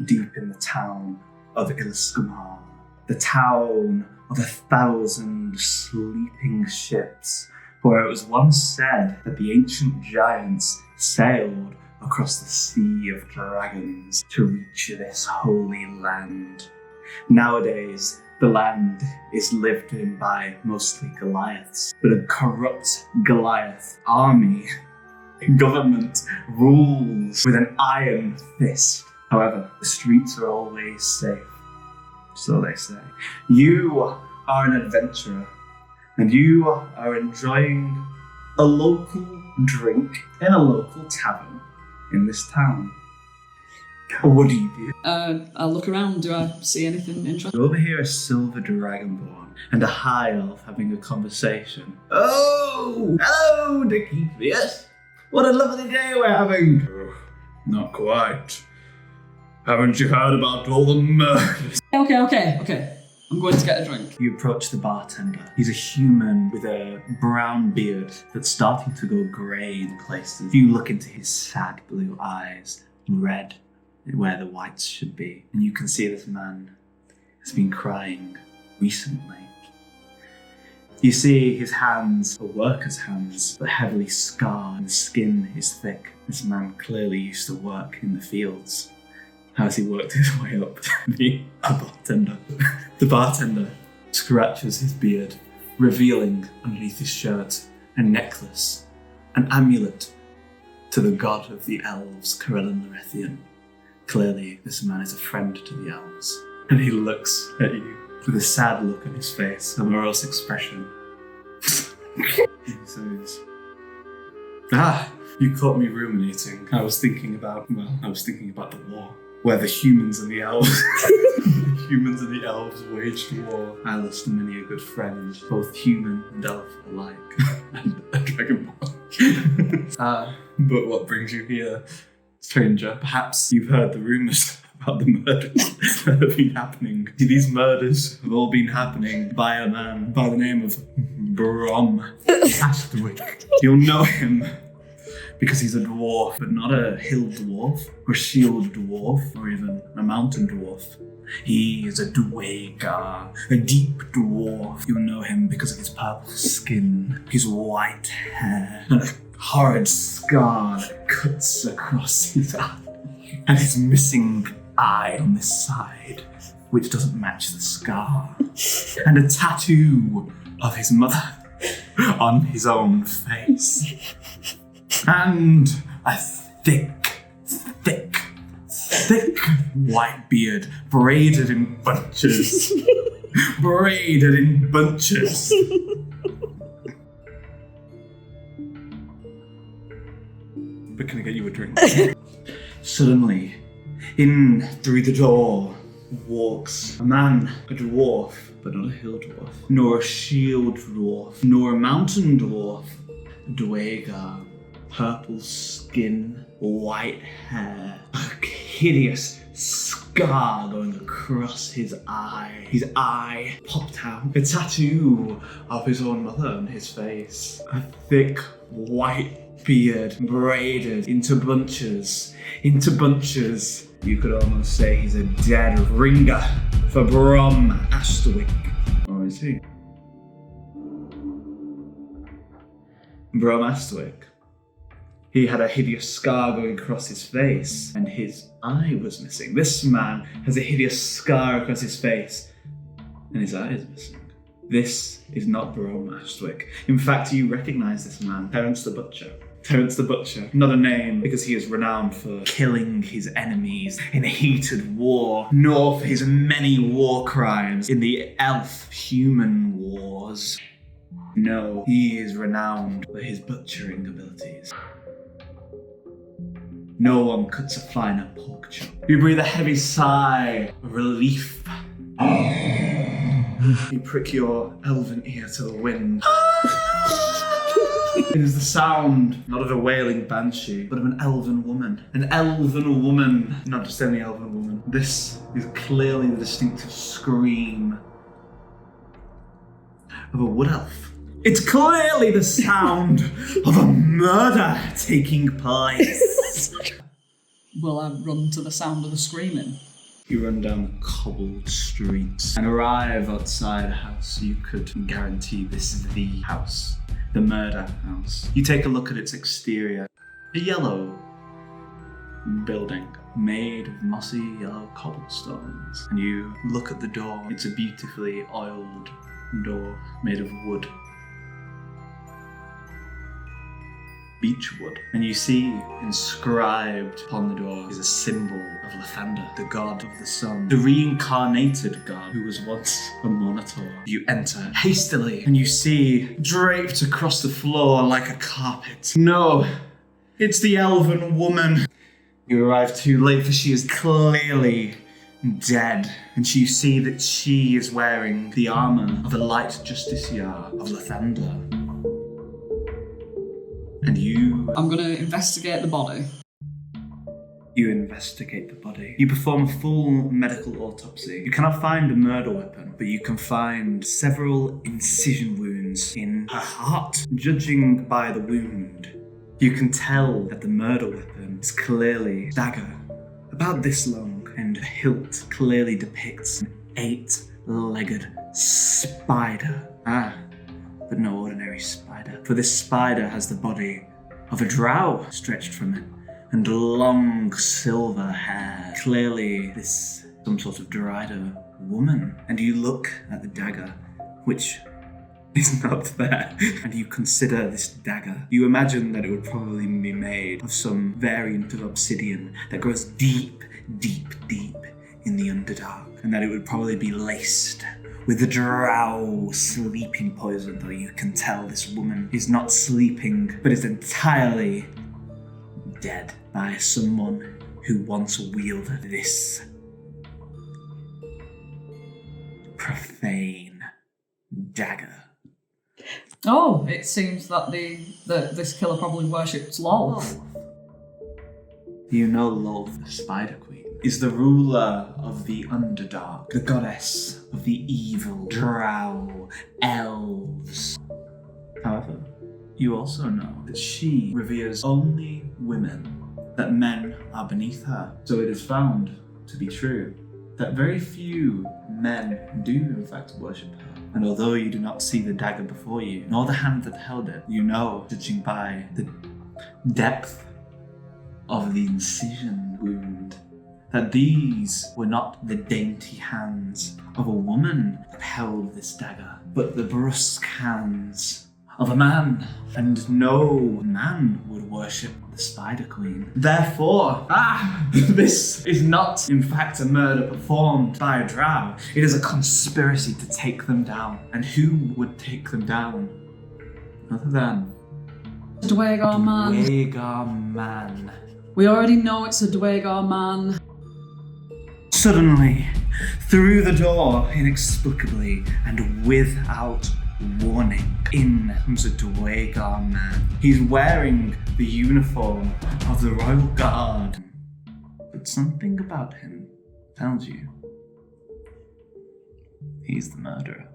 deep in the town of Ilskamar, the town of 1,000 sleeping ships, where it was once said that the ancient giants sailed across the sea of dragons to reach this holy land. Nowadays, the land is lived in by mostly Goliaths, but a corrupt Goliath army government rules with an iron fist. However, the streets are always safe, so they say. You are an adventurer, and you are enjoying a local drink in a local tavern in this town. What do you do? I'll look around. Do I see anything interesting? You overhear a silver dragonborn and a high elf having a conversation. Oh, hello, Dickie. Yes? What a lovely day we're having. Oh, not quite. Haven't you heard about all the murders? Okay. I'm going to get a drink. You approach the bartender. He's a human with a brown beard that's starting to go grey in places. You look into his sad blue eyes, red where the whites should be, and you can see this man has been crying recently. You see his hands are workers' hands, but heavily scarred, and the skin is thick. This man clearly used to work in the fields. How has he worked his way up to be a bartender? The bartender scratches his beard, revealing underneath his shirt a necklace, an amulet to the god of the elves, Corellin Larethian. Clearly, this man is a friend to the elves, and he looks at you with a sad look on his face, a morose expression. He says, you caught me ruminating. I was thinking about the war, where the humans and the elves waged war. I lost many a good friend, both human and elf alike, and a dragonborn. But what brings you here, stranger? Perhaps you've heard the rumours about the murders that have been happening. These murders have all been happening by a man by the name of Brom Astwick. You'll know him because he's a dwarf, but not a hill dwarf, or a shield dwarf, or even a mountain dwarf. He is a duergar, a deep dwarf. You'll know him because of his purple skin, his white hair, and a horrid scar that cuts across his eye, and his missing eye on this side, which doesn't match the scar, and a tattoo of his mother on his own face, and a thick white beard braided in bunches. But can I get you a drink? Suddenly, in through the door walks a man, a dwarf, but not a hill dwarf, nor a shield dwarf, nor a mountain dwarf, a duergar, purple skin, white hair, a hideous scar going across his eye. His eye popped out. A tattoo of his own mother on his face. A thick white beard braided into bunches. You could almost say he's a dead ringer for Brom Astwick. Or is he? Brom Astwick. He had a hideous scar going across his face, and his eye was missing. This man has a hideous scar across his face, and his eye is missing. This is not Brom Astwick. In fact, you recognize this man, Terence the Butcher. Terence the Butcher, not a name because he is renowned for killing his enemies in a heated war, nor for his many war crimes in the elf-human wars. No, he is renowned for his butchering abilities. No one cuts a finer pork chop. You breathe a heavy sigh of relief. You prick your elven ear to the wind. It is the sound, not of a wailing banshee, but of an elven woman. An elven woman, not just any elven woman. This is clearly the distinctive scream of a wood elf. It's clearly the sound of a murder taking place. Will I run to the sound of the screaming? You run down the cobbled streets and arrive outside a house you could guarantee this is the house, the murder house. You take a look at its exterior, a yellow building made of mossy yellow cobblestones. And you look at the door, it's a beautifully oiled door made of wood. Beech wood. And you see inscribed upon the door is a symbol of Lathander, the god of the sun, the reincarnated god who was once a monitor. You enter hastily and you see draped across the floor like a carpet. No, it's the elven woman. You arrive too late, for she is clearly dead. And you see that she is wearing the armour of a light justiciar of Lathander. And I'm gonna investigate the body. You investigate the body. You perform a full medical autopsy. You cannot find a murder weapon, but you can find several incision wounds in her heart. Judging by the wound, you can tell that the murder weapon is clearly a dagger, about this long, and the hilt clearly depicts an 8-legged spider. But no ordinary spider, for this spider has the body of a drow stretched from it, and long silver hair. Clearly this some sort of Derider woman. And you look at the dagger, which is not there, and you consider this dagger. You imagine that it would probably be made of some variant of obsidian that grows deep, deep, deep in the Underdark, and that it would probably be laced with the drow sleeping poison, though you can tell this woman is not sleeping, but is entirely dead by someone who once wielded this profane dagger. Oh, it seems that this killer probably worshipped Lolth. You know Lolth, the Spider Queen, is the ruler of the Underdark, the goddess of the evil drow elves. However, you also know that she reveres only women, that men are beneath her. So it is found to be true that very few men do in fact worship her. And although you do not see the dagger before you, nor the hand that held it, you know, judging by the depth of the incision wound, that these were not the dainty hands of a woman that held this dagger, but the brusque hands of a man. And no man would worship the Spider Queen. Therefore, this is not in fact a murder performed by a drow. It is a conspiracy to take them down. And who would take them down other than Duergar man. Duergar man. We already know it's a Duergar man. Suddenly, through the door, inexplicably and without warning, in comes a Duergar man. He's wearing the uniform of the Royal Guard. But something about him tells you he's the murderer.